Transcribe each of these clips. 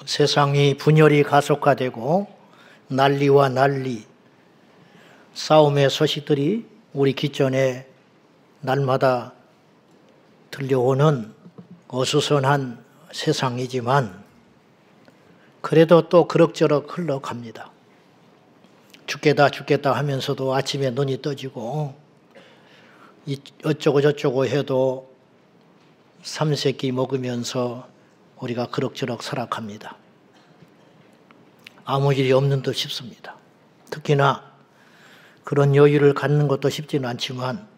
세상이 분열이 가속화되고 난리와 난리, 싸움의 소식들이 우리 귓전에 날마다 들려오는 어수선한 세상이지만 그래도 또 그럭저럭 흘러갑니다. 죽겠다 하면서도 아침에 눈이 떠지고 어쩌고 저쩌고 해도 삼세끼 먹으면서 우리가 그럭저럭 살아갑니다. 아무 일이 없는 듯 싶습니다. 특히나 그런 여유를 갖는 것도 쉽지는 않지만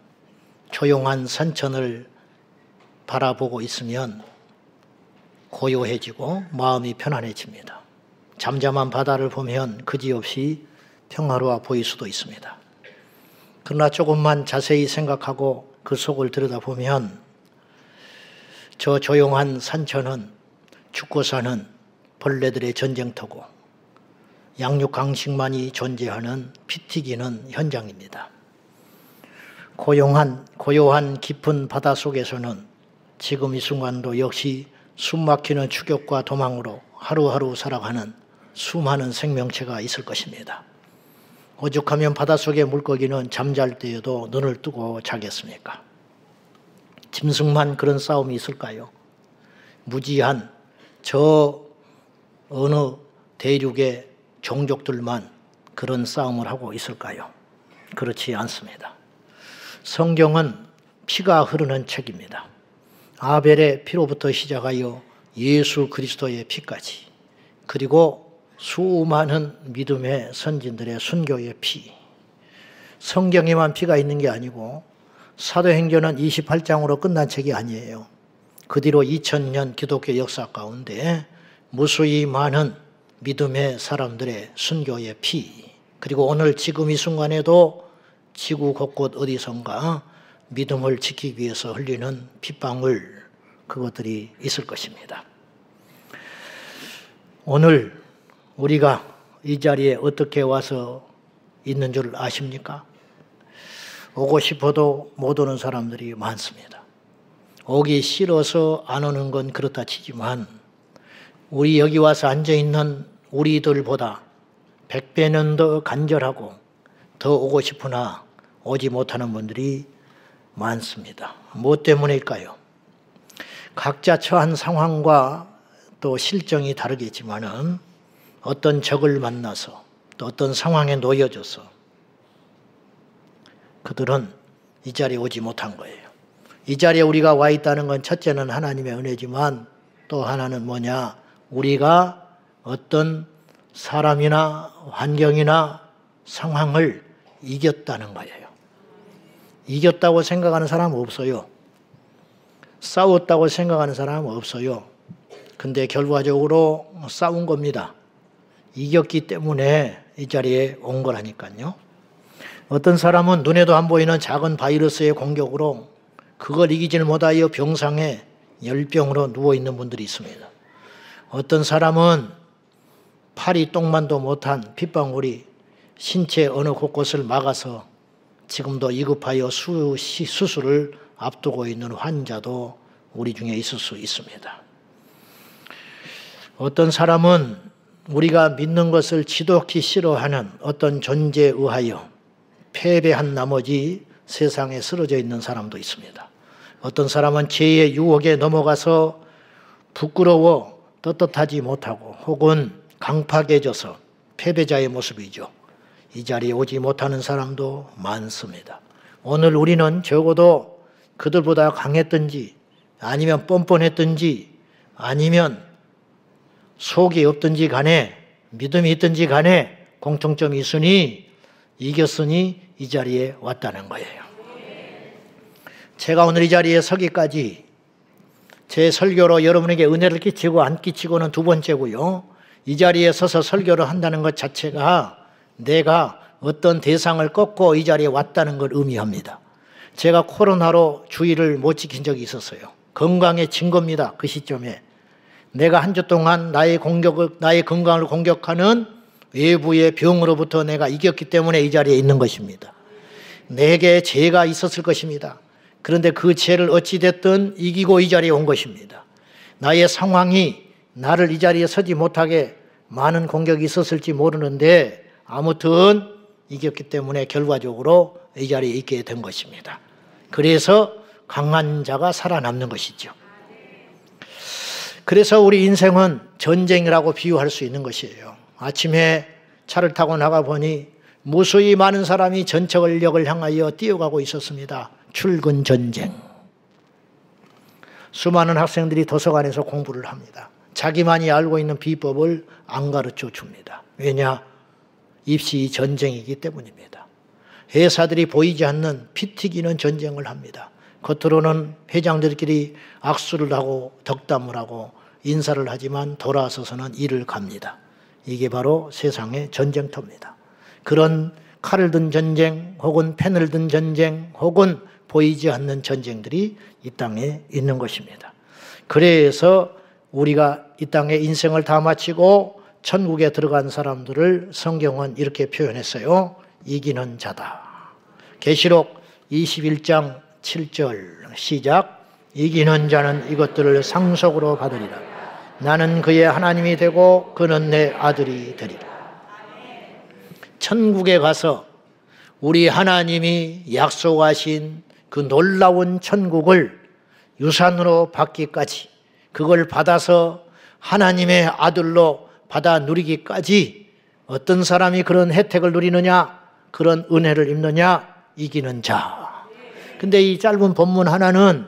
조용한 산천을 바라보고 있으면 고요해지고 마음이 편안해집니다. 잠잠한 바다를 보면 그지없이 평화로워 보일 수도 있습니다. 그러나 조금만 자세히 생각하고 그 속을 들여다보면 저 조용한 산천은 죽고 사는 벌레들의 전쟁터고 양육강식만이 존재하는 피 튀기는 현장입니다. 고요한 깊은 바다 속에서는 지금 이 순간도 역시 숨막히는 추격과 도망으로 하루하루 살아가는 수많은 생명체가 있을 것입니다. 오죽하면 바닷속의 물고기는 잠잘 때에도 눈을 뜨고 자겠습니까? 짐승만 그런 싸움이 있을까요? 무지한 저 어느 대륙의 종족들만 그런 싸움을 하고 있을까요? 그렇지 않습니다. 성경은 피가 흐르는 책입니다. 아벨의 피로부터 시작하여 예수 그리스도의 피까지, 그리고 수많은 믿음의 선진들의 순교의 피. 성경에만 피가 있는 게 아니고 사도행전은 28장으로 끝난 책이 아니에요. 그 뒤로 2000년 기독교 역사 가운데 무수히 많은 믿음의 사람들의 순교의 피, 그리고 오늘 지금 이 순간에도 지구 곳곳 어디선가 믿음을 지키기 위해서 흘리는 핏방울, 그것들이 있을 것입니다. 오늘 우리가 이 자리에 어떻게 와서 있는 줄 아십니까? 오고 싶어도 못 오는 사람들이 많습니다. 오기 싫어서 안 오는 건 그렇다 치지만 우리 여기 와서 앉아있는 우리들보다 100배는 더 간절하고 더 오고 싶으나 오지 못하는 분들이 많습니다. 무엇 때문일까요? 각자 처한 상황과 또 실정이 다르겠지만은 어떤 적을 만나서 또 어떤 상황에 놓여져서 그들은 이 자리에 오지 못한 거예요. 이 자리에 우리가 와 있다는 건 첫째는 하나님의 은혜지만 또 하나는 뭐냐? 우리가 어떤 사람이나 환경이나 상황을 이겼다는 거예요. 이겼다고 생각하는 사람은 없어요. 싸웠다고 생각하는 사람은 없어요. 근데 결과적으로 싸운 겁니다. 이겼기 때문에 이 자리에 온 거라니까요. 어떤 사람은 눈에도 안 보이는 작은 바이러스의 공격으로 그걸 이기질 못하여 병상에 열병으로 누워있는 분들이 있습니다. 어떤 사람은 팔이 똥만도 못한 핏방울이 신체 어느 곳곳을 막아서 지금도 위급하여 수술을 앞두고 있는 환자도 우리 중에 있을 수 있습니다. 어떤 사람은 우리가 믿는 것을 지독히 싫어하는 어떤 존재에 의하여 패배한 나머지 세상에 쓰러져 있는 사람도 있습니다. 어떤 사람은 죄의 유혹에 넘어가서 부끄러워 떳떳하지 못하고 혹은 강팍해져서 패배자의 모습이죠. 이 자리에 오지 못하는 사람도 많습니다. 오늘 우리는 적어도 그들보다 강했든지 아니면 뻔뻔했든지 아니면 속이 없든지 간에 믿음이 있든지 간에 공통점이 있으니 이겼으니 이 자리에 왔다는 거예요. 제가 오늘 이 자리에 서기까지 제 설교로 여러분에게 은혜를 끼치고 안 끼치고는 두 번째고요. 이 자리에 서서 설교를 한다는 것 자체가 내가 어떤 대상을 꺾고 이 자리에 왔다는 걸 의미합니다. 제가 코로나로 주의를 못 지킨 적이 있었어요. 건강해진 겁니다. 그 시점에. 내가 한 주 동안 나의 건강을 공격하는 외부의 병으로부터 내가 이겼기 때문에 이 자리에 있는 것입니다. 내게 죄가 있었을 것입니다. 그런데 그 죄를 어찌됐든 이기고 이 자리에 온 것입니다. 나의 상황이 나를 이 자리에 서지 못하게 많은 공격이 있었을지 모르는데 아무튼 이겼기 때문에 결과적으로 이 자리에 있게 된 것입니다. 그래서 강한 자가 살아남는 것이죠. 그래서 우리 인생은 전쟁이라고 비유할 수 있는 것이에요. 아침에 차를 타고 나가보니 무수히 많은 사람이 전철역을 향하여 뛰어가고 있었습니다. 출근 전쟁. 수많은 학생들이 도서관에서 공부를 합니다. 자기만이 알고 있는 비법을 안 가르쳐 줍니다. 왜냐? 입시 전쟁이기 때문입니다. 회사들이 보이지 않는 피 튀기는 전쟁을 합니다. 겉으로는 회장들끼리 악수를 하고 덕담을 하고 인사를 하지만 돌아서서는 일을 갑니다. 이게 바로 세상의 전쟁터입니다. 그런 칼을 든 전쟁 혹은 펜을 든 전쟁 혹은 보이지 않는 전쟁들이 이 땅에 있는 것입니다. 그래서 우리가 이 땅에 인생을 다 마치고 천국에 들어간 사람들을 성경은 이렇게 표현했어요. 이기는 자다. 계시록 21장 7절 시작. 이기는 자는 이것들을 상속으로 받으리라. 나는 그의 하나님이 되고 그는 내 아들이 되리라. 천국에 가서 우리 하나님이 약속하신 그 놀라운 천국을 유산으로 받기까지, 그걸 받아서 하나님의 아들로 받아 누리기까지 어떤 사람이 그런 혜택을 누리느냐, 그런 은혜를 입느냐? 이기는 자. 근데 이 짧은 본문 하나는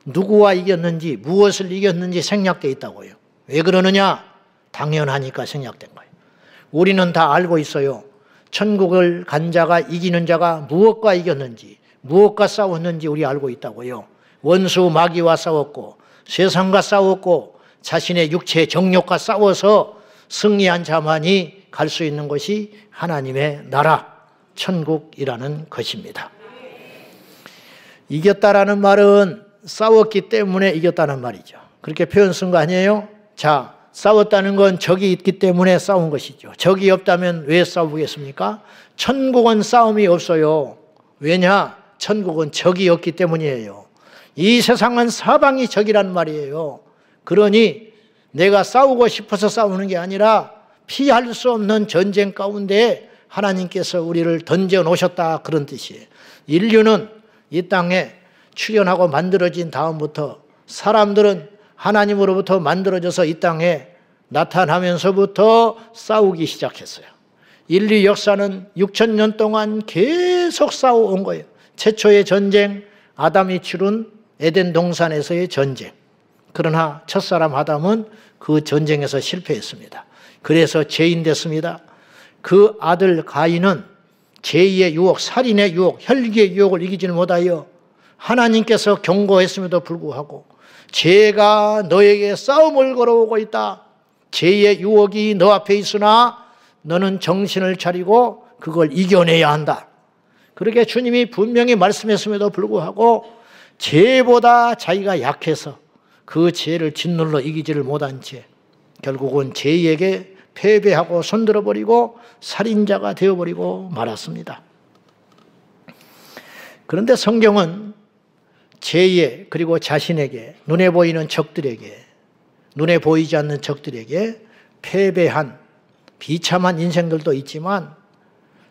누구와 이겼는지, 무엇을 이겼는지 생략되어 있다고요. 왜 그러느냐? 당연하니까 생략된 거예요. 우리는 다 알고 있어요. 천국을 간 자가, 이기는 자가 무엇과 이겼는지, 무엇과 싸웠는지 우리 알고 있다고요. 원수 마귀와 싸웠고, 세상과 싸웠고, 자신의 육체의 정욕과 싸워서 승리한 자만이 갈 수 있는 것이 하나님의 나라, 천국이라는 것입니다. 이겼다라는 말은 싸웠기 때문에 이겼다는 말이죠. 그렇게 표현 쓴 거 아니에요? 자, 싸웠다는 건 적이 있기 때문에 싸운 것이죠. 적이 없다면 왜 싸우겠습니까? 천국은 싸움이 없어요. 왜냐? 천국은 적이 없기 때문이에요. 이 세상은 사방이 적이란 말이에요. 그러니 내가 싸우고 싶어서 싸우는 게 아니라 피할 수 없는 전쟁 가운데 하나님께서 우리를 던져 놓으셨다, 그런 뜻이에요. 인류는 이 땅에 출현하고 만들어진 다음부터 사람들은 하나님으로부터 만들어져서 이 땅에 나타나면서부터 싸우기 시작했어요. 인류 역사는 6,000년 동안 계속 싸워온 거예요. 최초의 전쟁, 아담이 치룬 에덴 동산에서의 전쟁. 그러나 첫사람 아담은 그 전쟁에서 실패했습니다. 그래서 죄인 됐습니다. 그 아들 가인은 죄의 유혹, 살인의 유혹, 혈기의 유혹을 이기지는 못하여 하나님께서 경고했음에도 불구하고 죄가 너에게 싸움을 걸어오고 있다. 죄의 유혹이 너 앞에 있으나 너는 정신을 차리고 그걸 이겨내야 한다. 그렇게 주님이 분명히 말씀했음에도 불구하고 죄보다 자기가 약해서 그 죄를 짓눌러 이기지를 못한 채 결국은 죄에게 패배하고 손들어버리고 살인자가 되어버리고 말았습니다. 그런데 성경은 죄에, 그리고 자신에게, 눈에 보이는 적들에게, 눈에 보이지 않는 적들에게 패배한 비참한 인생들도 있지만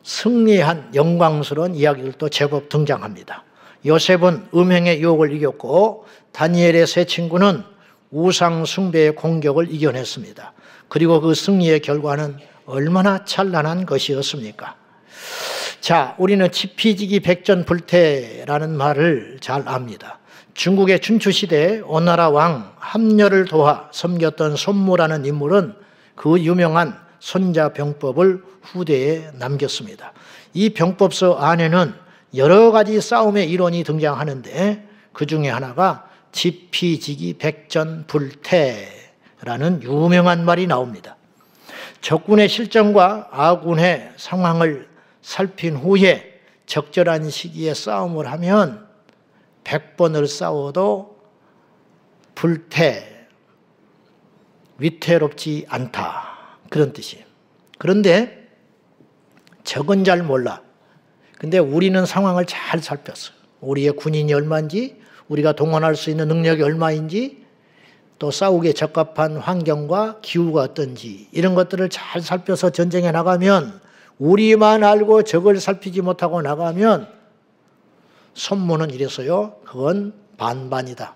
승리한 영광스러운 이야기들도 제법 등장합니다. 요셉은 음행의 유혹을 이겼고 다니엘의 세 친구는 우상 숭배의 공격을 이겨냈습니다. 그리고 그 승리의 결과는 얼마나 찬란한 것이었습니까? 자, 우리는 지피지기 백전불태라는 말을 잘 압니다. 중국의 춘추시대에 오나라 왕 함녀를 도와 섬겼던 손무라는 인물은 그 유명한 손자병법을 후대에 남겼습니다. 이 병법서 안에는 여러 가지 싸움의 이론이 등장하는데 그 중에 하나가 지피지기 백전불태라는 유명한 말이 나옵니다. 적군의 실정과 아군의 상황을 살핀 후에 적절한 시기에 싸움을 하면 100번을 싸워도 불태, 위태롭지 않다, 그런 뜻이에요. 그런데 적은 잘 몰라. 근데 우리는 상황을 잘 살폈어요. 우리의 군인이 얼마인지, 우리가 동원할 수 있는 능력이 얼마인지 또 싸우기에 적합한 환경과 기후가 어떤지 이런 것들을 잘 살펴서 전쟁에 나가면 우리만 알고 적을 살피지 못하고 나가면 선문은 이래서요. 그건 반반이다.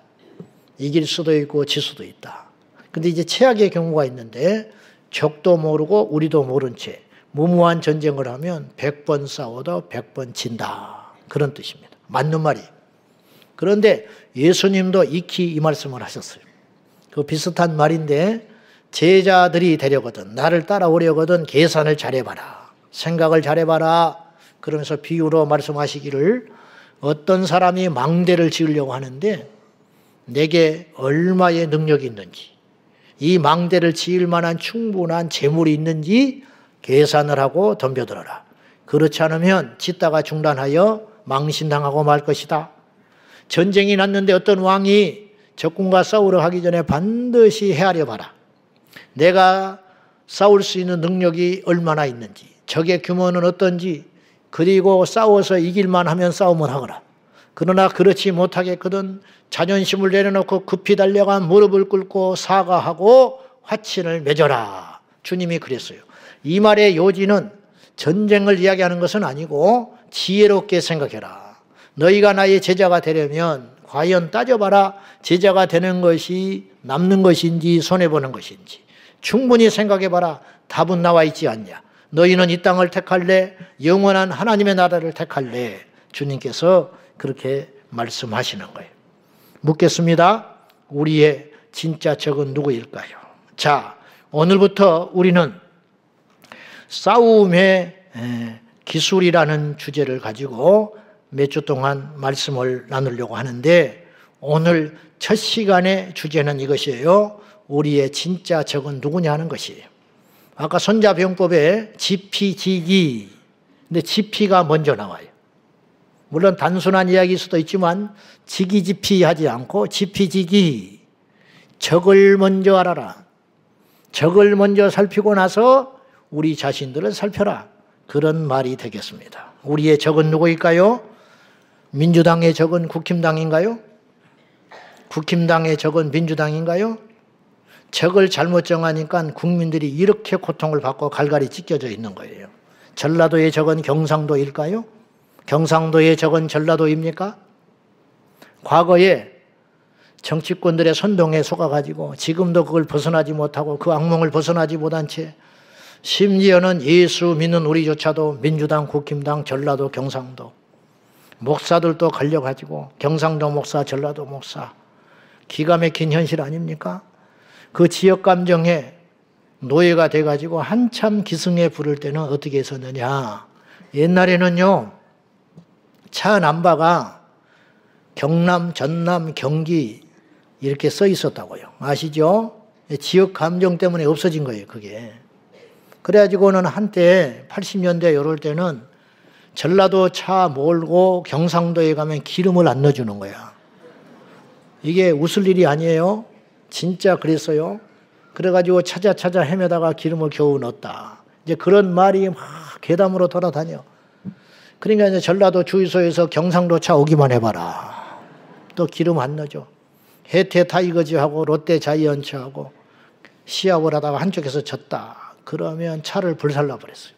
이길 수도 있고 질 수도 있다. 근데 이제 최악의 경우가 있는데 적도 모르고 우리도 모른 채 무모한 전쟁을 하면 100번 싸워도 100번 진다. 그런 뜻입니다. 맞는 말이에요. 그런데 예수님도 익히 이 말씀을 하셨어요. 그 비슷한 말인데 제자들이 되려거든 나를 따라오려거든 계산을 잘해봐라. 생각을 잘해봐라. 그러면서 비유로 말씀하시기를 어떤 사람이 망대를 지으려고 하는데 내게 얼마의 능력이 있는지 이 망대를 지을 만한 충분한 재물이 있는지 계산을 하고 덤벼들어라. 그렇지 않으면 짓다가 중단하여 망신당하고 말 것이다. 전쟁이 났는데 어떤 왕이 적군과 싸우러 가기 전에 반드시 헤아려 봐라. 내가 싸울 수 있는 능력이 얼마나 있는지, 적의 규모는 어떤지, 그리고 싸워서 이길만 하면 싸움을 하거라. 그러나 그렇지 못하겠거든 자존심을 내려놓고 급히 달려가 무릎을 꿇고 사과하고 화친을 맺어라. 주님이 그랬어요. 이 말의 요지는 전쟁을 이야기하는 것은 아니고 지혜롭게 생각해라. 너희가 나의 제자가 되려면 과연 따져봐라. 제자가 되는 것이 남는 것인지 손해보는 것인지 충분히 생각해봐라. 답은 나와 있지 않냐. 너희는 이 땅을 택할래? 영원한 하나님의 나라를 택할래? 주님께서 그렇게 말씀하시는 거예요. 묻겠습니다. 우리의 진짜 적은 누구일까요? 자, 오늘부터 우리는 싸움의 기술이라는 주제를 가지고 몇 주 동안 말씀을 나누려고 하는데 오늘 첫 시간의 주제는 이것이에요. 우리의 진짜 적은 누구냐 하는 것이에요. 아까 손자병법에 지피지기, 근데 지피가 먼저 나와요. 물론 단순한 이야기일 수도 있지만 지기지피하지 않고 지피지기, 적을 먼저 알아라. 적을 먼저 살피고 나서 우리 자신들을 살펴라. 그런 말이 되겠습니다. 우리의 적은 누구일까요? 민주당의 적은 국힘당인가요? 국힘당의 적은 민주당인가요? 적을 잘못 정하니까 국민들이 이렇게 고통을 받고 갈갈이 찢겨져 있는 거예요. 전라도의 적은 경상도일까요? 경상도의 적은 전라도입니까? 과거에 정치권들의 선동에 속아가지고 지금도 그걸 벗어나지 못하고 그 악몽을 벗어나지 못한 채 심지어는 예수 믿는 우리조차도 민주당, 국힘당, 전라도, 경상도 목사들도 갈려가지고 경상도 목사, 전라도 목사 기가 막힌 현실 아닙니까? 그 지역 감정에 노예가 돼가지고 한참 기승에 부를 때는 어떻게 했었느냐. 옛날에는요. 차 넘버가 경남, 전남, 경기 이렇게 써 있었다고요. 아시죠? 지역 감정 때문에 없어진 거예요. 그게. 그래가지고는 한때 80년대 이럴 때는 전라도 차 몰고 경상도에 가면 기름을 안 넣어주는 거야. 이게 웃을 일이 아니에요. 진짜 그랬어요. 그래가지고 찾아 헤매다가 기름을 겨우 넣었다. 이제 그런 말이 막 괴담으로 돌아다녀. 그러니까 이제 전라도 주유소에서 경상도 차 오기만 해봐라. 또 기름 안 넣어줘. 해태 타이거즈하고 롯데 자이언츠하고 시합을 하다가 한쪽에서 졌다. 그러면 차를 불살라 버렸어요.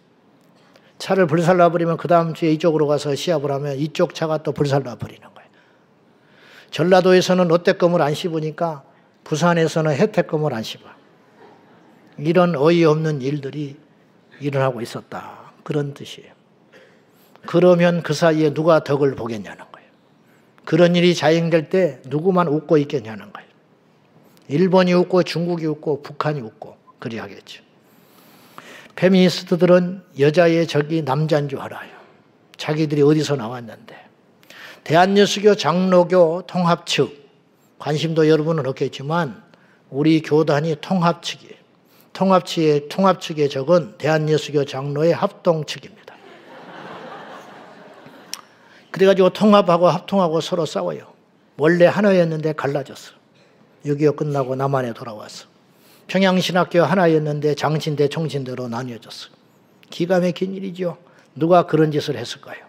차를 불살라 버리면 그 다음 주에 이쪽으로 가서 시합을 하면 이쪽 차가 또 불살라 버리는 거예요. 전라도에서는 롯데껌을 안 씹으니까 부산에서는 혜택껌을 안 씹어. 이런 어이없는 일들이 일어나고 있었다. 그런 뜻이에요. 그러면 그 사이에 누가 덕을 보겠냐는 거예요. 그런 일이 자행될 때 누구만 웃고 있겠냐는 거예요. 일본이 웃고 중국이 웃고 북한이 웃고 그리 하겠죠. 페미니스트들은 여자의 적이 남자인 줄 알아요. 자기들이 어디서 나왔는데. 대한예수교 장로교 통합 측, 관심도 여러분은 없겠지만 우리 교단이 통합 측이에요. 통합 측의 적은 대한예수교 장로의 합동 측입니다. 그래가지고 통합하고 합통하고 서로 싸워요. 원래 하나였는데 갈라졌어. 6.25 끝나고 남한에 돌아왔어. 평양신학교 하나였는데 장신대, 총신대로 나뉘어졌어. 기가 막힌 일이죠. 누가 그런 짓을 했을까요?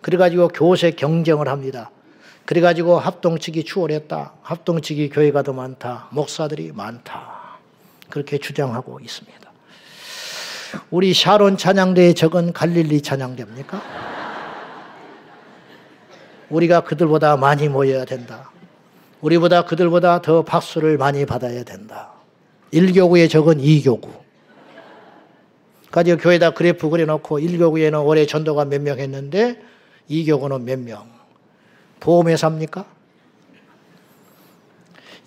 그래가지고 교세 경쟁을 합니다. 그래가지고 합동측이 추월했다. 합동측이 교회가 더 많다. 목사들이 많다. 그렇게 주장하고 있습니다. 우리 샤론 찬양대에 적은 갈릴리 찬양대입니까? 우리가 그들보다 많이 모여야 된다. 우리보다 그들보다 더 박수를 많이 받아야 된다. 1교구에 적은 2교구. 가지고 교회에다 그래프 그려놓고 1교구에는 올해 전도가 몇 명 했는데 2교구는 몇 명. 보험회사입니까?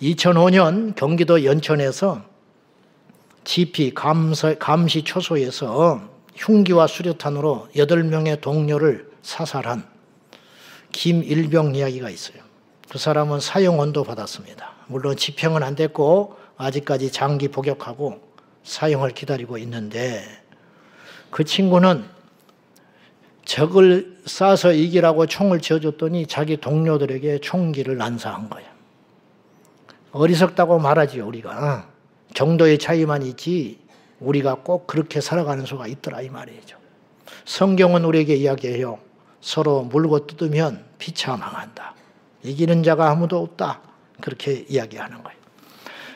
2005년 경기도 연천에서 GP 감시 초소에서 흉기와 수류탄으로 8명의 동료를 사살한 김일병 이야기가 있어요. 그 사람은 사형원도 받았습니다. 물론 집행은 안 됐고 아직까지 장기 복역하고 사형을 기다리고 있는데 그 친구는 적을 쏴서 이기라고 총을 쥐어줬더니 자기 동료들에게 총기를 난사한 거예요. 어리석다고 말하지요, 우리가. 정도의 차이만 있지 우리가 꼭 그렇게 살아가는 수가 있더라 이 말이죠. 성경은 우리에게 이야기해요. 서로 물고 뜯으면 피차 망한다. 이기는 자가 아무도 없다. 그렇게 이야기하는 거예요.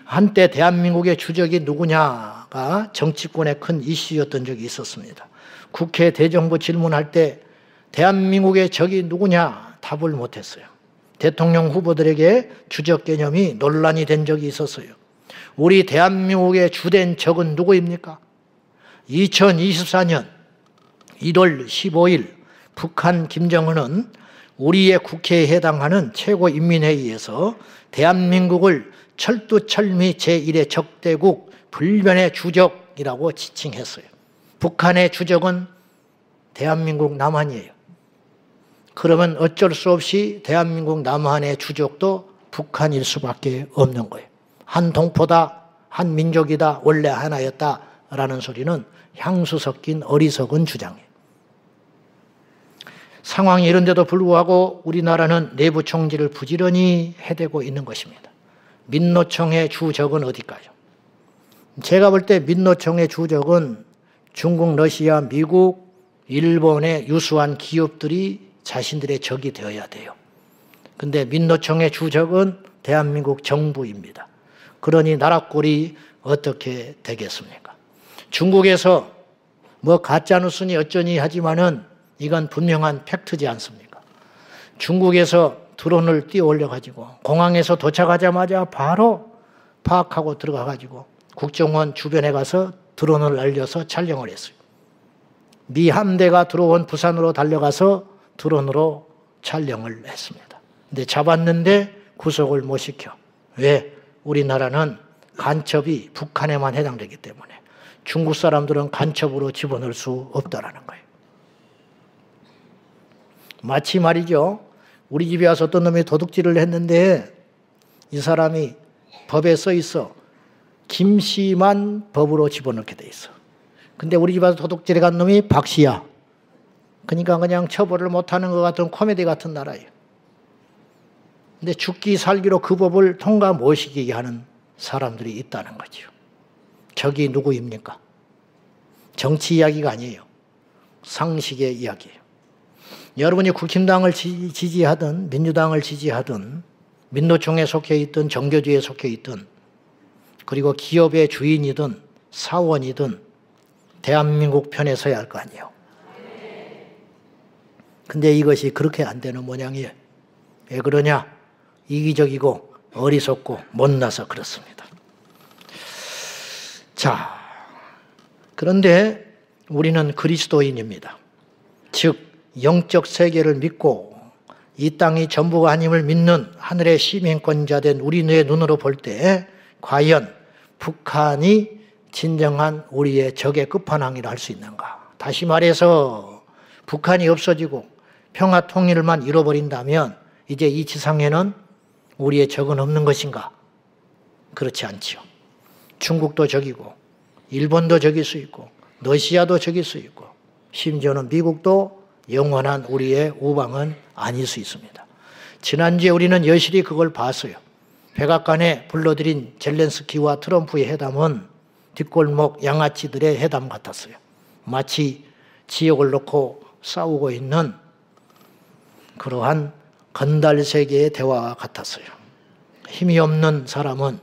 한때 대한민국의 주적이 누구냐가 정치권의 큰 이슈였던 적이 있었습니다. 국회 대정부 질문할 때 대한민국의 적이 누구냐 답을 못했어요. 대통령 후보들에게 주적 개념이 논란이 된 적이 있었어요. 우리 대한민국의 주된 적은 누구입니까? 2024년 1월 15일 북한 김정은은 우리의 국회에 해당하는 최고인민회의에서 대한민국을 철두철미 제1의 적대국 불변의 주적이라고 지칭했어요. 북한의 주적은 대한민국 남한이에요. 그러면 어쩔 수 없이 대한민국 남한의 주적도 북한일 수밖에 없는 거예요. 한 동포다, 한 민족이다, 원래 하나였다라는 소리는 향수 섞인 어리석은 주장이에요. 상황이 이런데도 불구하고 우리나라는 내부 총질을 부지런히 해대고 있는 것입니다. 민노총의 주적은 어디까요? 제가 볼 때 민노총의 주적은 중국, 러시아, 미국, 일본의 유수한 기업들이 자신들의 적이 되어야 돼요. 근데 민노총의 주적은 대한민국 정부입니다. 그러니 나라꼴이 어떻게 되겠습니까? 중국에서 뭐 가짜뉴스니 어쩌니 하지만은 이건 분명한 팩트지 않습니까? 중국에서 드론을 띄워 올려가지고 공항에서 도착하자마자 바로 파악하고 들어가가지고 국정원 주변에 가서 드론을 날려서 촬영을 했어요. 미 함대가 들어온 부산으로 달려가서 드론으로 촬영을 했습니다. 근데 잡았는데 구속을 못 시켜. 왜? 우리나라는 간첩이 북한에만 해당되기 때문에 중국 사람들은 간첩으로 집어넣을 수 없다라는 거예요. 마치 말이죠. 우리 집에 와서 어떤 놈이 도둑질을 했는데 이 사람이 법에 써 있어. 김씨만 법으로 집어넣게 돼 있어. 근데 우리 집에 와서 도둑질해 간 놈이 박씨야. 그러니까 그냥 처벌을 못하는 것 같은 코미디 같은 나라예요. 근데 죽기 살기로 그 법을 통과 못 시키게 하는 사람들이 있다는 거죠. 적이 누구입니까? 정치 이야기가 아니에요. 상식의 이야기예요. 여러분이 국힘당을 지지하든 민주당을 지지하든 민노총에 속해 있든 정교주에 속해 있든 그리고 기업의 주인이든 사원이든 대한민국 편에 서야 할 거 아니에요. 근데 이것이 그렇게 안 되는 모양이에요. 왜 그러냐? 이기적이고 어리석고 못나서 그렇습니다. 자, 그런데 우리는 그리스도인입니다. 즉 영적 세계를 믿고 이 땅이 전부가 아님을 믿는 하늘의 시민권자 된 우리의 눈으로 볼 때 과연 북한이 진정한 우리의 적의 끝판왕이라 할 수 있는가? 다시 말해서 북한이 없어지고 평화 통일만 잃어버린다면 이제 이 지상에는 우리의 적은 없는 것인가? 그렇지 않지요. 중국도 적이고 일본도 적일 수 있고 러시아도 적일 수 있고 심지어는 미국도 영원한 우리의 우방은 아닐 수 있습니다. 지난주에 우리는 여실히 그걸 봤어요. 백악관에 불러들인 젤렌스키와 트럼프의 회담은 뒷골목 양아치들의 회담 같았어요. 마치 지역을 놓고 싸우고 있는 그러한 건달세계의 대화와 같았어요. 힘이 없는 사람은,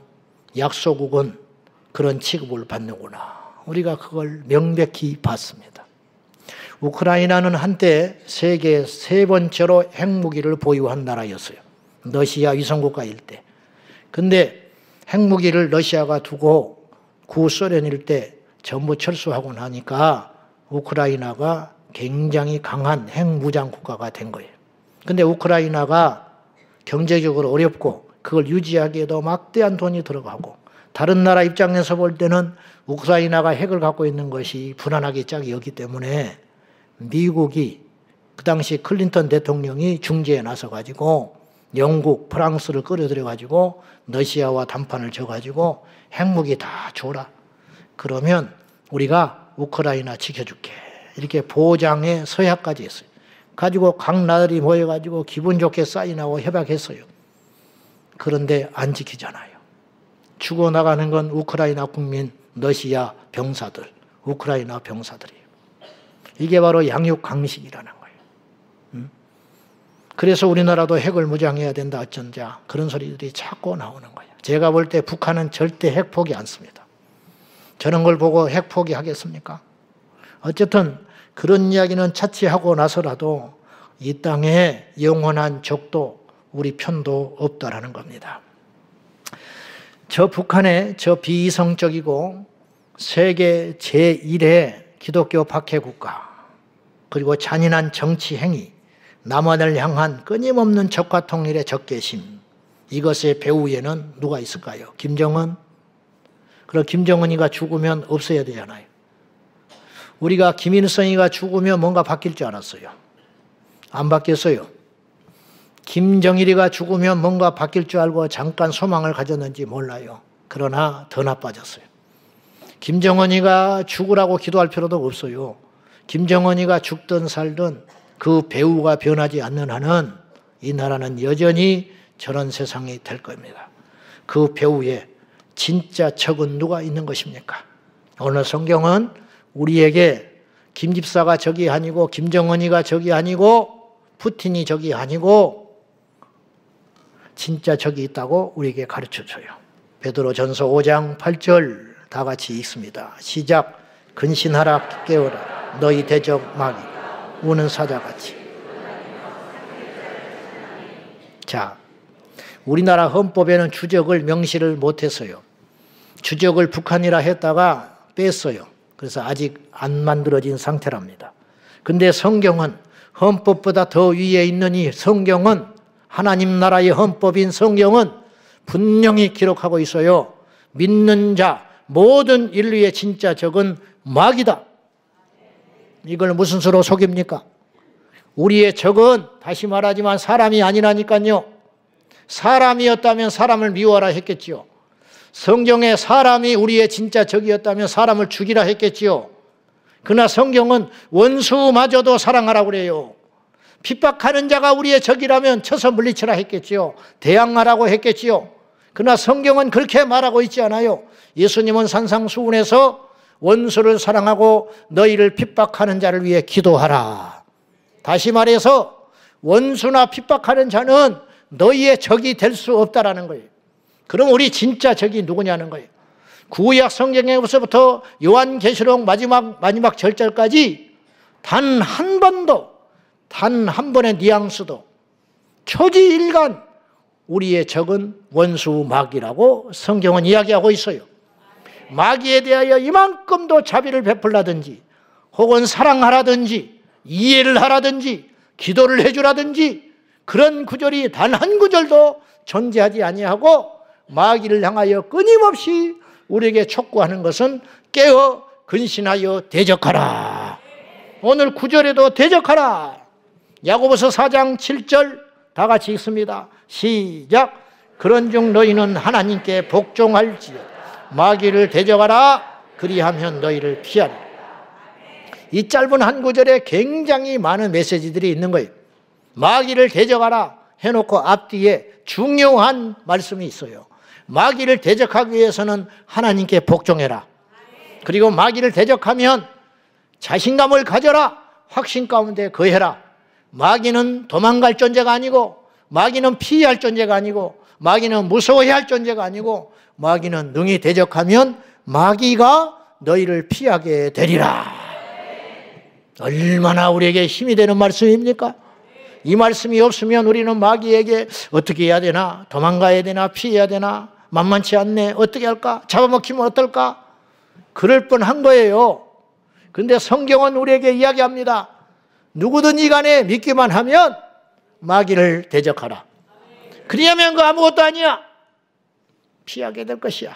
약소국은 그런 취급을 받는구나. 우리가 그걸 명백히 봤습니다. 우크라이나는 한때 세계 세 번째로 핵무기를 보유한 나라였어요. 러시아 위성국가일 때. 근데 핵무기를 러시아가 두고 구소련일 때 전부 철수하고 나니까 우크라이나가 굉장히 강한 핵무장 국가가 된 거예요. 근데 우크라이나가 경제적으로 어렵고 그걸 유지하기에도 막대한 돈이 들어가고, 다른 나라 입장에서 볼 때는 우크라이나가 핵을 갖고 있는 것이 불안하게 짝이었기 때문에 미국이, 그 당시 클린턴 대통령이 중재에 나서가지고 영국, 프랑스를 끌어들여가지고 러시아와 담판을 져가지고 핵무기 다 줘라. 그러면 우리가 우크라이나 지켜줄게. 이렇게 보장의 서약까지 했어요. 가지고 각 나라들이 모여가지고 기분 좋게 사인하고 협약했어요. 그런데 안 지키잖아요. 죽어나가는 건 우크라이나 국민, 러시아 병사들, 우크라이나 병사들이에요. 이게 바로 양육강식이라는 거예요. 그래서 우리나라도 핵을 무장해야 된다 어쩐자 그런 소리들이 자꾸 나오는 거예요. 제가 볼 때 북한은 절대 핵 포기 않습니다. 저런 걸 보고 핵 포기하겠습니까? 어쨌든 그런 이야기는 차치하고 나서라도 이 땅에 영원한 적도 우리 편도 없다라는 겁니다. 저 북한의 저 비이성적이고 세계 제1의 기독교 박해국가, 그리고 잔인한 정치 행위, 남한을 향한 끊임없는 적과 통일의 적개심, 이것의 배후에는 누가 있을까요? 김정은? 그럼 김정은이가 죽으면 없어야 되잖아요. 우리가 김일성이가 죽으면 뭔가 바뀔 줄 알았어요. 안 바뀌었어요. 김정일이가 죽으면 뭔가 바뀔 줄 알고 잠깐 소망을 가졌는지 몰라요. 그러나 더 나빠졌어요. 김정은이가 죽으라고 기도할 필요도 없어요. 김정은이가 죽든 살든 그 배후가 변하지 않는 한은 이 나라는 여전히 저런 세상이 될 겁니다. 그 배후에 진짜 적은 누가 있는 것입니까? 오늘 성경은 우리에게 김 집사가 적이 아니고 김정은이가 적이 아니고 푸틴이 적이 아니고 진짜 적이 있다고 우리에게 가르쳐줘요. 베드로전서 5장 8절 다 같이 읽습니다. 시작. 근신하라 깨어라 너희 대적 마귀 우는 사자같이. 자, 우리나라 헌법에는 주적을 명시를 못했어요. 주적을 북한이라 했다가 뺐어요. 그래서 아직 안 만들어진 상태랍니다. 근데 성경은 헌법보다 더 위에 있는 이 성경은, 하나님 나라의 헌법인 성경은 분명히 기록하고 있어요. 믿는 자 모든 인류의 진짜 적은 마귀다. 이걸 무슨 수로 속입니까? 우리의 적은 다시 말하지만 사람이 아니라니까요. 사람이었다면 사람을 미워하라 했겠지요. 성경에 사람이 우리의 진짜 적이었다면 사람을 죽이라 했겠지요. 그러나 성경은 원수마저도 사랑하라고 그래요. 핍박하는 자가 우리의 적이라면 쳐서 물리치라 했겠지요. 대항하라고 했겠지요. 그러나 성경은 그렇게 말하고 있지 않아요. 예수님은 산상수훈에서 원수를 사랑하고 너희를 핍박하는 자를 위해 기도하라. 다시 말해서 원수나 핍박하는 자는 너희의 적이 될 수 없다라는 거예요. 그럼 우리 진짜 적이 누구냐는 거예요. 구약 성경에서부터 요한계시록 마지막 절절까지 단 한 번도, 단 한 번의 뉘앙스도 초지일간 우리의 적은 원수 마귀라고 성경은 이야기하고 있어요. 마귀에 대하여 이만큼도 자비를 베풀라든지 혹은 사랑하라든지 이해를 하라든지 기도를 해주라든지 그런 구절이 단 한 구절도 존재하지 아니하고 마귀를 향하여 끊임없이 우리에게 촉구하는 것은 깨어 근신하여 대적하라. 오늘 9절에도 대적하라. 야고보서 4장 7절 다 같이 읽습니다. 시작. 그런즉 너희는 하나님께 복종할지어다. 마귀를 대적하라. 그리하면 너희를 피하리라. 이 짧은 한 구절에 굉장히 많은 메시지들이 있는 거예요. 마귀를 대적하라 해놓고 앞뒤에 중요한 말씀이 있어요. 마귀를 대적하기 위해서는 하나님께 복종해라. 그리고 마귀를 대적하면 자신감을 가져라. 확신 가운데 거해라. 마귀는 도망갈 존재가 아니고 마귀는 피할 존재가 아니고, 마귀는 무서워해야 할 존재가 아니고, 마귀는 능히 대적하면 마귀가 너희를 피하게 되리라. 얼마나 우리에게 힘이 되는 말씀입니까? 이 말씀이 없으면 우리는 마귀에게 어떻게 해야 되나, 도망가야 되나, 피해야 되나, 만만치 않네, 어떻게 할까, 잡아먹히면 어떨까, 그럴 뻔한 거예요. 근데 성경은 우리에게 이야기합니다. 누구든지 간에 믿기만 하면 마귀를 대적하라. 그리하면 그 아무것도 아니야, 피하게 될 것이야.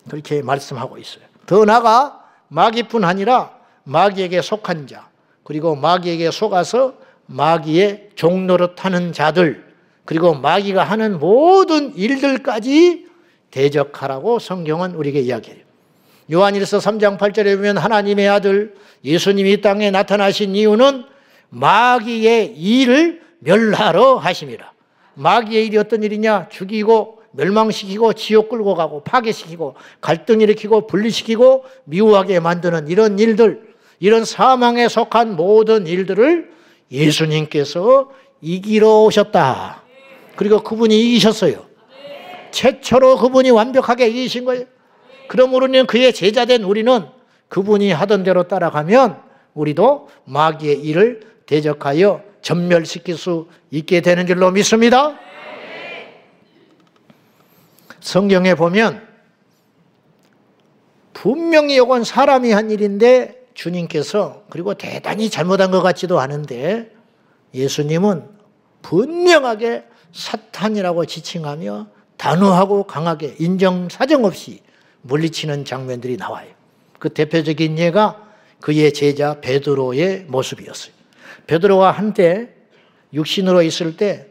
그렇게 말씀하고 있어요. 더 나아가 마귀뿐 아니라 마귀에게 속한 자, 그리고 마귀에게 속아서 마귀의 종노릇하는 자들, 그리고 마귀가 하는 모든 일들까지 대적하라고 성경은 우리에게 이야기해요. 요한일서 3장 8절에 보면 하나님의 아들 예수님이 이 땅에 나타나신 이유는 마귀의 일을 멸하러 하심이라. 마귀의 일이 어떤 일이냐? 죽이고 멸망시키고 지옥 끌고 가고 파괴시키고 갈등 일으키고 분리시키고 미워하게 만드는 이런 일들, 이런 사망에 속한 모든 일들을 예수님께서 이기러 오셨다. 그리고 그분이 이기셨어요. 최초로 그분이 완벽하게 이기신 거예요. 그러므로 그의 제자된 우리는 그분이 하던 대로 따라가면 우리도 마귀의 일을 대적하여 전멸시킬 수 있게 되는 줄로 믿습니다. 성경에 보면 분명히 이건 사람이 한 일인데 주님께서, 그리고 대단히 잘못한 것 같지도 않은데 예수님은 분명하게 사탄이라고 지칭하며 단호하고 강하게 인정사정 없이 물리치는 장면들이 나와요. 그 대표적인 예가 그의 제자 베드로의 모습이었어요. 베드로가 한때 육신으로 있을 때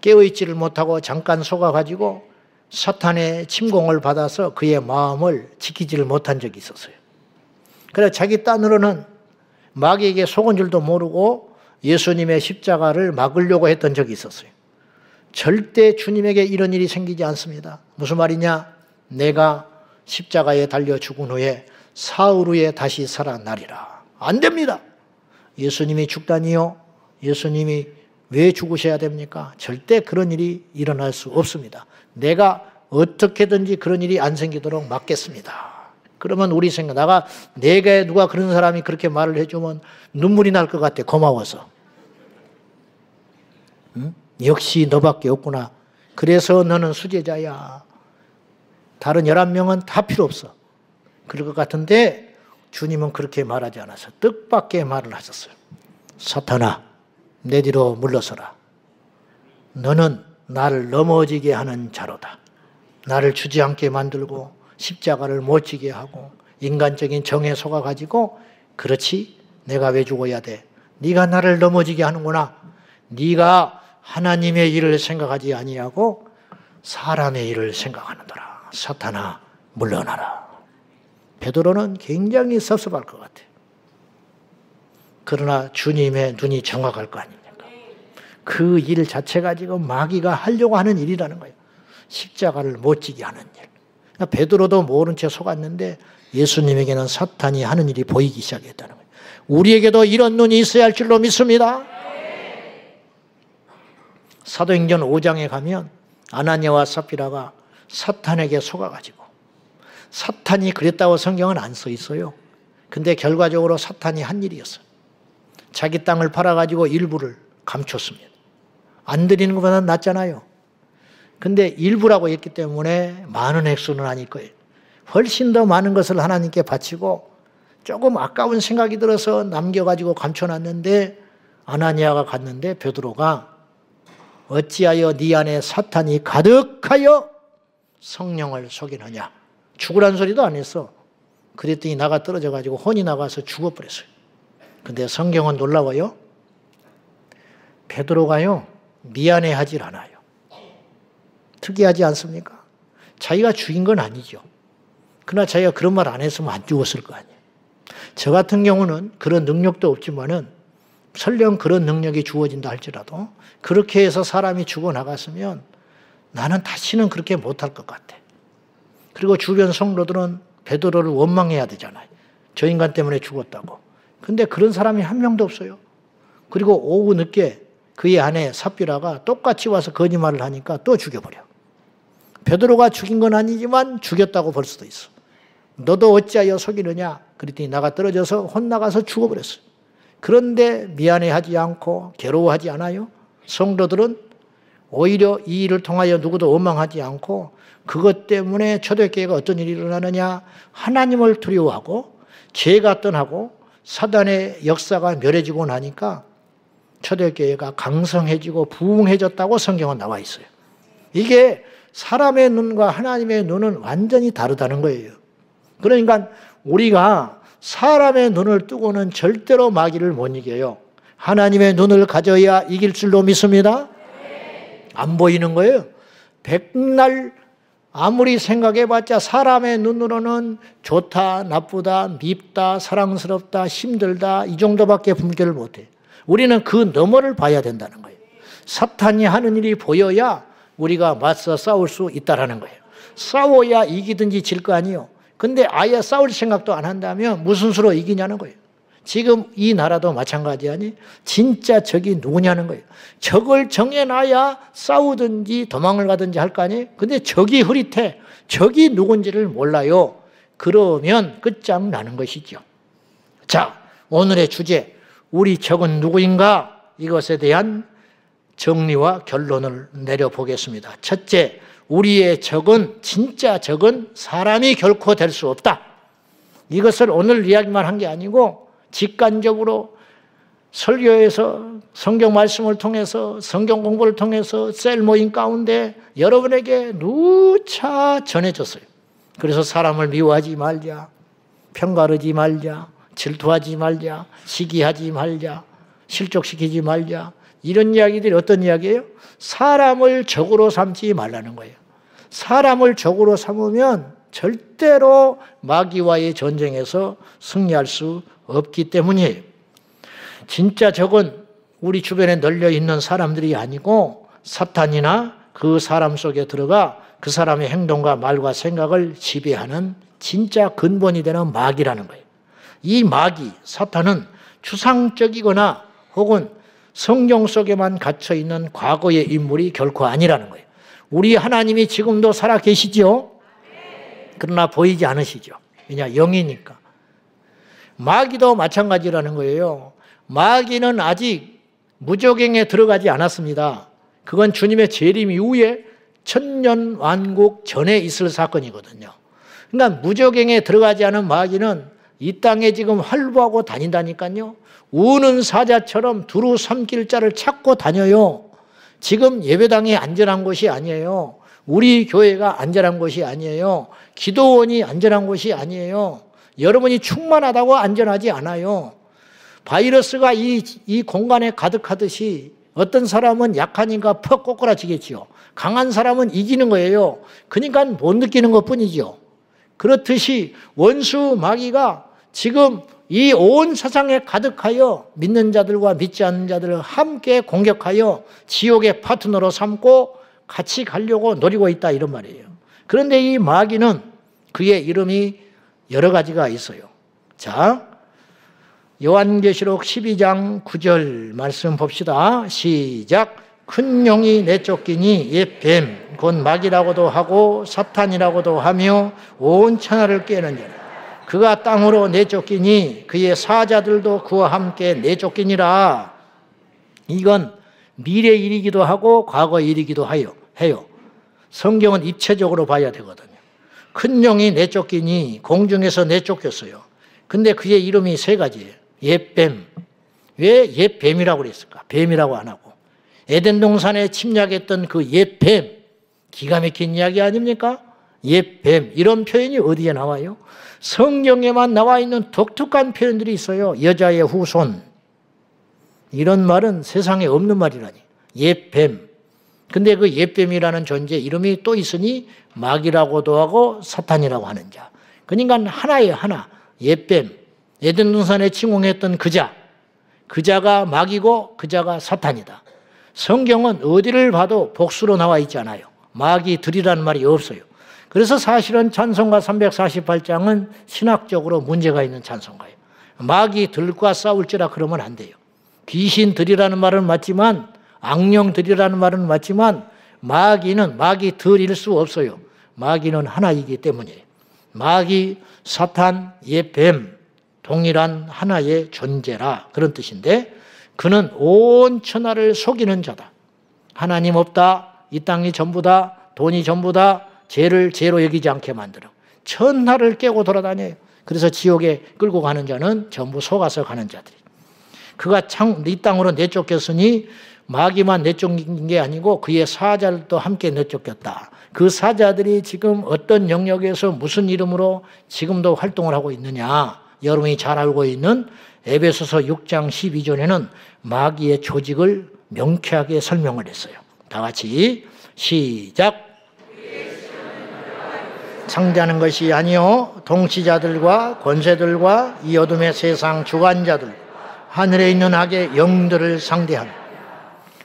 깨어있지를 못하고 잠깐 속아가지고 사탄의 침공을 받아서 그의 마음을 지키지를 못한 적이 있었어요. 그래서 자기 딴으로는 마귀에게 속은 줄도 모르고 예수님의 십자가를 막으려고 했던 적이 있었어요. 절대 주님에게 이런 일이 생기지 않습니다. 무슨 말이냐? 내가 십자가에 달려 죽은 후에 사흘 후에 다시 살아나리라. 안 됩니다. 예수님이 죽다니요? 예수님이 왜 죽으셔야 됩니까? 절대 그런 일이 일어날 수 없습니다. 내가 어떻게든지 그런 일이 안 생기도록 막겠습니다. 그러면 우리 생각, 내게 누가 그런 사람이 그렇게 말을 해주면 눈물이 날 것 같아. 고마워서. 응? 역시 너밖에 없구나. 그래서 너는 수제자야. 다른 11명은 다 필요 없어. 그럴 것 같은데 주님은 그렇게 말하지 않아서 뜻밖의 말을 하셨어요. 사탄아, 내 뒤로 물러서라. 너는 나를 넘어지게 하는 자로다. 나를 주지않게 만들고 십자가를 못 지게 하고 인간적인 정에 속아가지고, 그렇지, 내가 왜 죽어야 돼? 네가 나를 넘어지게 하는구나. 네가 하나님의 일을 생각하지 아니하고 사람의 일을 생각하는도라. 사탄아, 물러나라. 베드로는 굉장히 섭섭할 것 같아요. 그러나 주님의 눈이 정확할 거 아닙니까? 그 일 자체가 지금 마귀가 하려고 하는 일이라는 거예요. 십자가를 못 지게 하는 일. 베드로도 모른 채 속았는데 예수님에게는 사탄이 하는 일이 보이기 시작했다는 거예요. 우리에게도 이런 눈이 있어야 할 줄로 믿습니다. 사도행전 5장에 가면 아나니아와 삽비라가 사탄에게 속아가지고, 사탄이 그랬다고 성경은 안 써 있어요. 근데 결과적으로 사탄이 한 일이었어요. 자기 땅을 팔아가지고 일부를 감췄습니다. 안 드리는 것보다는 낫잖아요. 근데 일부라고 했기 때문에 많은 액수는 아닐 거예요. 훨씬 더 많은 것을 하나님께 바치고 조금 아까운 생각이 들어서 남겨가지고 감춰놨는데, 아나니아가 갔는데 베드로가 어찌하여 네 안에 사탄이 가득하여 성령을 속이느냐. 죽으란 소리도 안 했어. 그랬더니 나가 떨어져가지고 혼이 나가서 죽어버렸어요. 근데 성경은 놀라워요. 베드로가요, 미안해하질 않아요. 특이하지 않습니까? 자기가 죽인 건 아니죠. 그러나 자기가 그런 말 안 했으면 안 죽었을 거 아니에요. 저 같은 경우는 그런 능력도 없지만은 설령 그런 능력이 주어진다 할지라도 그렇게 해서 사람이 죽어나갔으면 나는 다시는 그렇게 못할 것 같아. 그리고 주변 성도들은 베드로를 원망해야 되잖아요. 저 인간 때문에 죽었다고. 근데 그런 사람이 한 명도 없어요. 그리고 오후 늦게 그의 아내 삽비라가 똑같이 와서 거짓말을 하니까 또 죽여버려. 베드로가 죽인 건 아니지만 죽였다고 볼 수도 있어. 너도 어찌하여 속이느냐? 그랬더니 나가 떨어져서 혼나가서 죽어버렸어요. 그런데 미안해하지 않고 괴로워하지 않아요? 성도들은 오히려 이 일을 통하여 누구도 원망하지 않고 그것 때문에 초대교회가 어떤 일이 일어나느냐? 하나님을 두려워하고 죄가 떠나고 사단의 역사가 멸해지고 나니까 초대교회가 강성해지고 부흥해졌다고 성경은 나와 있어요. 이게 사람의 눈과 하나님의 눈은 완전히 다르다는 거예요. 그러니까 우리가 사람의 눈을 뜨고는 절대로 마귀를 못 이겨요. 하나님의 눈을 가져야 이길 줄로 믿습니다. 안 보이는 거예요. 백날 아무리 생각해봤자 사람의 눈으로는 좋다, 나쁘다, 밉다, 사랑스럽다, 힘들다 이 정도밖에 분별을 못해. 우리는 그 너머를 봐야 된다는 거예요. 사탄이 하는 일이 보여야 우리가 맞서 싸울 수 있다는 거예요. 싸워야 이기든지 질 거 아니에요. 근데 아예 싸울 생각도 안 한다면 무슨 수로 이기냐는 거예요. 지금 이 나라도 마찬가지 아니? 진짜 적이 누구냐는 거예요. 적을 정해놔야 싸우든지 도망을 가든지 할 거 아니에요. 근데 적이 흐릿해. 적이 누군지를 몰라요. 그러면 끝장나는 것이죠. 자, 오늘의 주제, 우리 적은 누구인가? 이것에 대한 정리와 결론을 내려보겠습니다. 첫째, 우리의 적은, 진짜 적은 사람이 결코 될 수 없다. 이것을 오늘 이야기만 한 게 아니고 직관적으로 설교에서 성경 말씀을 통해서 성경 공부를 통해서 셀 모임 가운데 여러분에게 누차 전해졌어요. 그래서 사람을 미워하지 말자, 평가르지 말자, 질투하지 말자, 시기하지 말자, 실족시키지 말자. 이런 이야기들이 어떤 이야기예요? 사람을 적으로 삼지 말라는 거예요. 사람을 적으로 삼으면 절대로 마귀와의 전쟁에서 승리할 수 없기 때문이에요. 진짜 적은 우리 주변에 널려 있는 사람들이 아니고 사탄이나 그 사람 속에 들어가 그 사람의 행동과 말과 생각을 지배하는 진짜 근본이 되는 마귀라는 거예요. 이 마귀, 사탄은 추상적이거나 혹은 성경 속에만 갇혀 있는 과거의 인물이 결코 아니라는 거예요. 우리 하나님이 지금도 살아 계시죠? 그러나 보이지 않으시죠. 왜냐? 영이니까. 마귀도 마찬가지라는 거예요. 마귀는 아직 무저갱에 들어가지 않았습니다. 그건 주님의 재림 이후에 천년왕국 전에 있을 사건이거든요. 그러니까 무저갱에 들어가지 않은 마귀는 이 땅에 지금 활보하고 다닌다니까요. 우는 사자처럼 두루 삼킬 자를 찾고 다녀요. 지금 예배당이 안전한 곳이 아니에요. 우리 교회가 안전한 곳이 아니에요. 기도원이 안전한 곳이 아니에요. 여러분이 충만하다고 안전하지 않아요. 바이러스가 이 공간에 가득하듯이 어떤 사람은 약하니까 퍽 꼬꾸라지겠지요. 강한 사람은 이기는 거예요. 그러니까 못 느끼는 것뿐이죠. 그렇듯이 원수 마귀가 지금 이 온 세상에 가득하여 믿는 자들과 믿지 않는 자들을 함께 공격하여 지옥의 파트너로 삼고 같이 가려고 노리고 있다 이런 말이에요. 그런데 이 마귀는 그의 이름이 여러 가지가 있어요. 자, 요한계시록 12장 9절 말씀 봅시다. 시작. 큰 용이 내쫓기니 옛 뱀, 곧 마귀라고도 하고 사탄이라고도 하며 온 천하를 꿰는 자라. 그가 땅으로 내쫓기니 그의 사자들도 그와 함께 내쫓기니라. 이건 미래 일이기도 하고 과거 일이기도 해요. 성경은 입체적으로 봐야 되거든요. 큰 용이 내쫓기니 공중에서 내쫓겼어요. 근데 그의 이름이 세 가지예요. 옛뱀. 왜 옛뱀이라고 그랬을까? 뱀이라고 안 하고. 에덴 동산에 침략했던 그 옛뱀. 기가 막힌 이야기 아닙니까? 옛뱀. 이런 표현이 어디에 나와요? 성경에만 나와 있는 독특한 표현들이 있어요. 여자의 후손. 이런 말은 세상에 없는 말이라니. 옛뱀. 근데 그 옛뱀이라는 존재 이름이 또 있으니 마귀라고도 하고 사탄이라고 하는 자. 그러니까 하나예요, 하나. 옛뱀. 에덴 동산에 침공했던 그자. 그자가 마귀고 그자가 사탄이다. 성경은 어디를 봐도 복수로 나와 있지 않아요. 마귀들이라는 말이 없어요. 그래서 사실은 찬송가 348장은 신학적으로 문제가 있는 찬송가예요. 마귀들과 싸울지라 그러면 안 돼요. 귀신들이라는 말은 맞지만 악령들이라는 말은 맞지만 마귀들일 수 없어요. 마귀는 하나이기 때문이에요. 마귀, 사탄, 뱀 동일한 하나의 존재라 그런 뜻인데 그는 온 천하를 속이는 자다. 하나님 없다. 이 땅이 전부다. 돈이 전부다. 죄를 죄로 여기지 않게 만들어. 천하를 깨고 돌아다녀요. 그래서 지옥에 끌고 가는 자는 전부 속아서 가는 자들이. 그가 이 땅으로 내쫓겼으니 마귀만 내쫓긴 게 아니고 그의 사자들도 함께 내쫓겼다. 그 사자들이 지금 어떤 영역에서 무슨 이름으로 지금도 활동을 하고 있느냐. 여러분이 잘 알고 있는 에베소서 6장 12절에는 마귀의 조직을 명쾌하게 설명을 했어요. 다 같이 시작. 창조하는 것이 아니요 통치자들과 권세들과 이 어둠의 세상 주관자들 하늘에 있는 악의 영들을 상대하는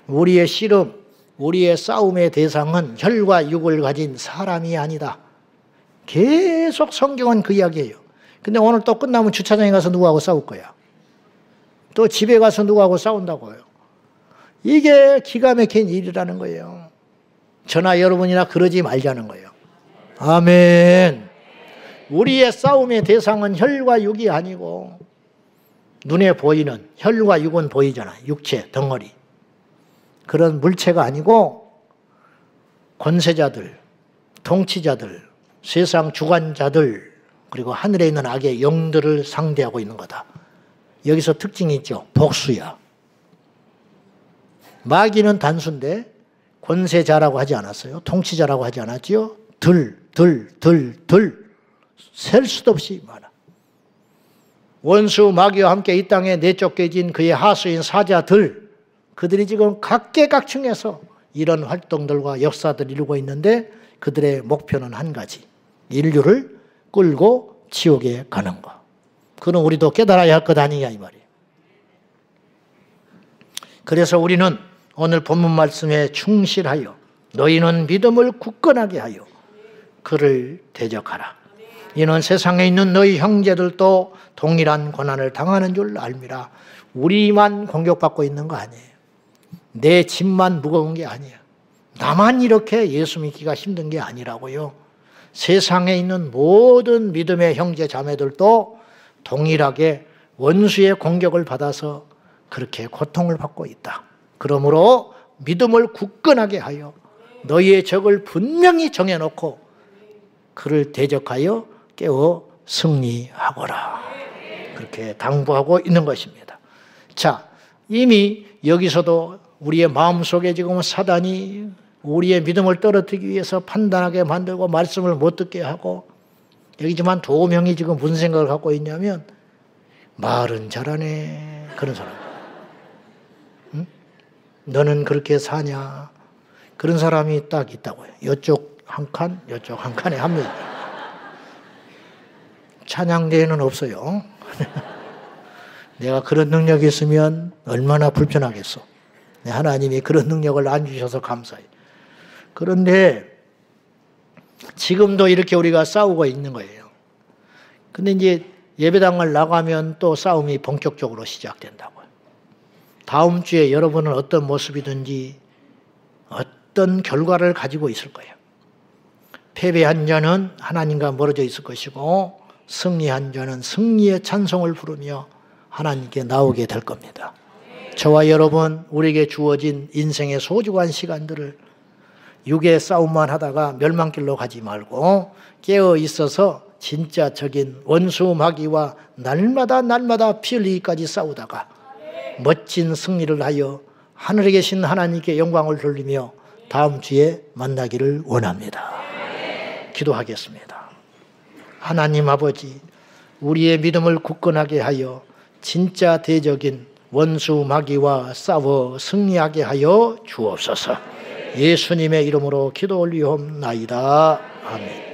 우리의 씨름, 우리의 싸움의 대상은 혈과 육을 가진 사람이 아니다. 계속 성경은 그 이야기예요. 근데 오늘 또 끝나면 주차장에 가서 누구하고 싸울 거야. 또 집에 가서 누구하고 싸운다고요. 이게 기가 막힌 일이라는 거예요. 저나 여러분이나 그러지 말자는 거예요. 아멘. 우리의 싸움의 대상은 혈과 육이 아니고 눈에 보이는 혈과 육은 보이잖아. 육체, 덩어리. 그런 물체가 아니고 권세자들, 통치자들, 세상 주관자들 그리고 하늘에 있는 악의 영들을 상대하고 있는 거다. 여기서 특징이 있죠. 복수야. 마귀는 단수인데 권세자라고 하지 않았어요. 통치자라고 하지 않았지요. 셀 수도 없이 많아. 원수 마귀와 함께 이 땅에 내쫓겨진 그의 하수인 사자들, 그들이 지금 각계각층에서 이런 활동들과 역사들을 이루고 있는데 그들의 목표는 한 가지. 인류를 끌고 지옥에 가는 거. 그건 우리도 깨달아야 할 것 아니냐 이 말이에요. 그래서 우리는 오늘 본문 말씀에 충실하여 너희는 믿음을 굳건하게 하여 그를 대적하라. 이는 세상에 있는 너희 형제들도 동일한 고난을 당하는 줄 알미라. 우리만 공격받고 있는 거 아니에요. 내 짐만 무거운 게 아니에요. 나만 이렇게 예수 믿기가 힘든 게 아니라고요. 세상에 있는 모든 믿음의 형제 자매들도 동일하게 원수의 공격을 받아서 그렇게 고통을 받고 있다. 그러므로 믿음을 굳건하게 하여 너희의 적을 분명히 정해놓고 그를 대적하여 깨워 승리하거라. 그렇게 당부하고 있는 것입니다. 자, 이미 여기서도 우리의 마음속에 지금 사단이 우리의 믿음을 떨어뜨리기 위해서 판단하게 만들고 말씀을 못 듣게 하고 여기지만 도명이 지금 무슨 생각을 갖고 있냐면 말은 잘하네 그런 사람. 응? 너는 그렇게 사냐? 그런 사람이 딱 있다고요. 이쪽 한 칸, 이쪽 한 칸에 한 명. 찬양대회는 없어요. 내가 그런 능력이 있으면 얼마나 불편하겠어. 하나님이 그런 능력을 안 주셔서 감사해. 그런데 지금도 이렇게 우리가 싸우고 있는 거예요. 근데 이제 예배당을 나가면 또 싸움이 본격적으로 시작된다고요. 다음 주에 여러분은 어떤 모습이든지 어떤 결과를 가지고 있을 거예요. 패배한 자는 하나님과 멀어져 있을 것이고 승리한 자는 승리의 찬송을 부르며 하나님께 나오게 될 겁니다. 저와 여러분, 우리에게 주어진 인생의 소중한 시간들을 육의 싸움만 하다가 멸망길로 가지 말고 깨어 있어서 진짜적인 원수 마귀와 날마다 피 흘리기까지 싸우다가 멋진 승리를 하여 하늘에 계신 하나님께 영광을 돌리며 다음 주에 만나기를 원합니다. 기도하겠습니다. 하나님 아버지, 우리의 믿음을 굳건하게 하여 진짜 대적인 원수 마귀와 싸워 승리하게 하여 주옵소서. 예수님의 이름으로 기도 올리옵나이다. 아멘.